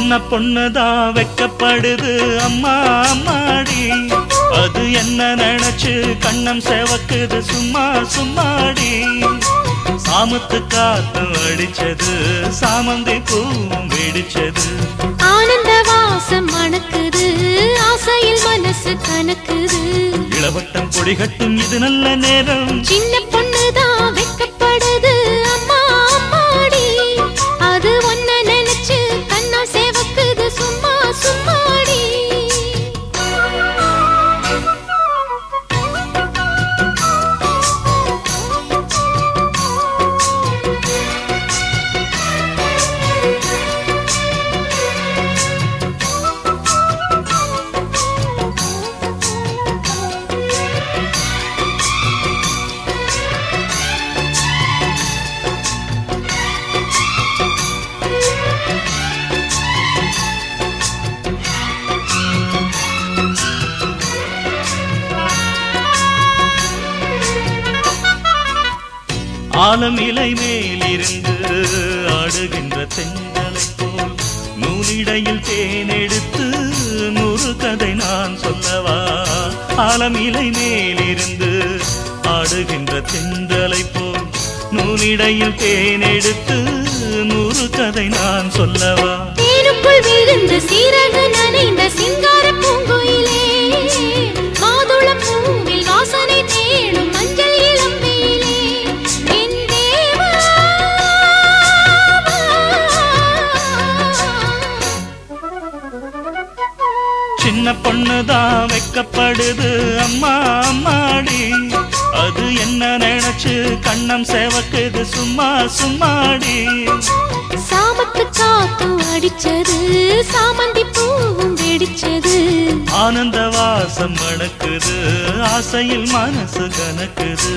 சின்ன பொண்ணுதான் வெக்கப்படுது அம்மா அம்மாடி, அது என்ன நினைச்சு கண்ணம் செவக்குது சும்மா சும்மாடி. சாமத்து காத்து அடிச்சது சாமந்தி பூவும் வெடிச்சது, ஆனந்த வாசம் மணக்குது ஆசையில் மனசு கணக்குது. இளவட்டம் கொடிகட்டும் இது நல்ல நேரம், சின்ன பொண்ணுதான் வெக்கப்படுது அம்மா அம்மாடி, அது ஒன்ன நினைச்சு கண்ணா சேவக்குது சும்மா சும்மாடி. ஆலம் இலை மேலிருந்து ஆடுகின்ற தென்றலை போல் நூலிடையில் தேனெடுத்து 100 கதை நான் சொல்லவா. ஆலம் இலை மேலிருந்து ஆடுகின்ற தென்றலை போல் நூலிடையில் தேனெடுத்து 100 கதை நான் சொல்லவா. தேனுக்குள் விழுந்த சீரக நனைந்த சிங்கார பூங்குயிலே, மாதுளம் பூவில் வாசனை தேடும் மஞ்சள் இளம்பியிலே, என் தேவா. சின்ன பொண்ணுதான் வெக்கப்படுது அம்மா அம்மாடி, அது என்ன நினைச்சு கண்ணம் செவக்குது சும்மா சும்மாடி. சாமத்து காத்து அடிச்சது சாமந்தி பூவும் வெடிச்சது, ஆனந்த வாசம் மணக்குது ஆசையில் மனசு கணக்குது.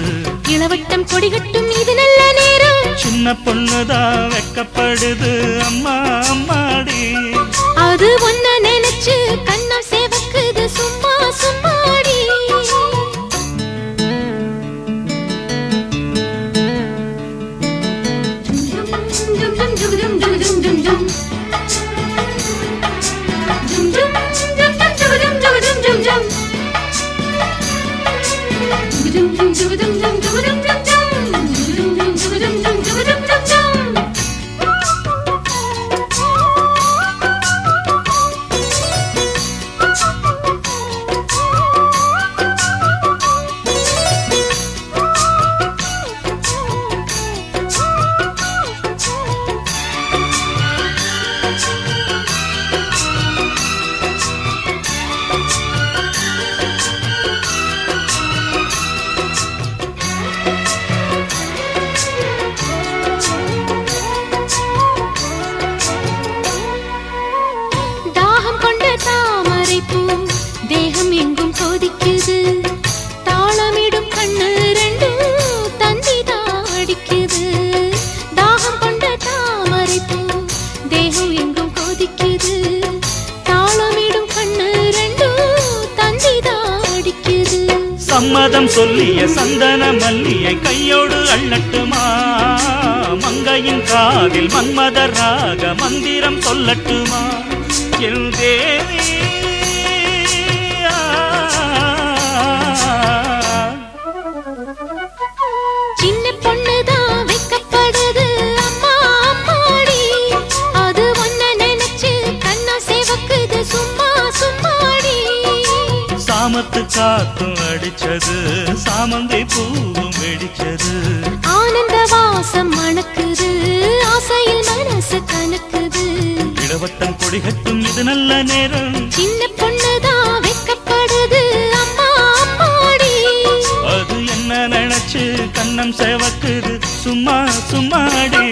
இளவட்டம் கொடிகட்டும் இது நல்ல நேரம், சின்ன பொண்ணுதான் வெக்கப்படுது அம்மா அம்மாடி, அது ஒன்ன நினைச்சு கண்ணம் சேவக்குது சும்மா சும்மாடி. தேகம் எங்கும் கொதிக்குது, தாளமிடும் கண்ணு ரெண்டும் தந்திதான் அடிக்குது. தாகம் கொண்ட தாமரை பூ தேகம் எங்கும் கொதிக்குது, தாளமிடும் கண்ணு ரெண்டும் தந்திதான் அடிக்குது. சம்மதம் சொல்லிய சந்தன மல்லியை கையோடு அள்ளட்டுமா, மங்கையின் காதில் மன்மதராக மந்திரம் சொல்லட்டுமா. என் தேவி சின்ன பொண்ணுதான் வெக்கப்படுது அம்மா அம்மாடி, அது ஒன்ன நினைச்சு கண்ணா சேவக்குது சும்மா சும்மாடி. சாமத்து காத்தும் அடிச்சது சாமந்தி பூவும் வெடிச்சது, ஆனந்த வாசம் மணக்குது ஆசையில் மனசு கணக்குது. இளவட்டம் கொடிகட்டும் இது நல்ல நேரம், சின்ன பொண்ணுதான் வெக்கப்படுது அம்மா அம்மாடி, அது என்ன நினைச்சு கண்ணம் செவக்குது சும்மா சும்மாடி.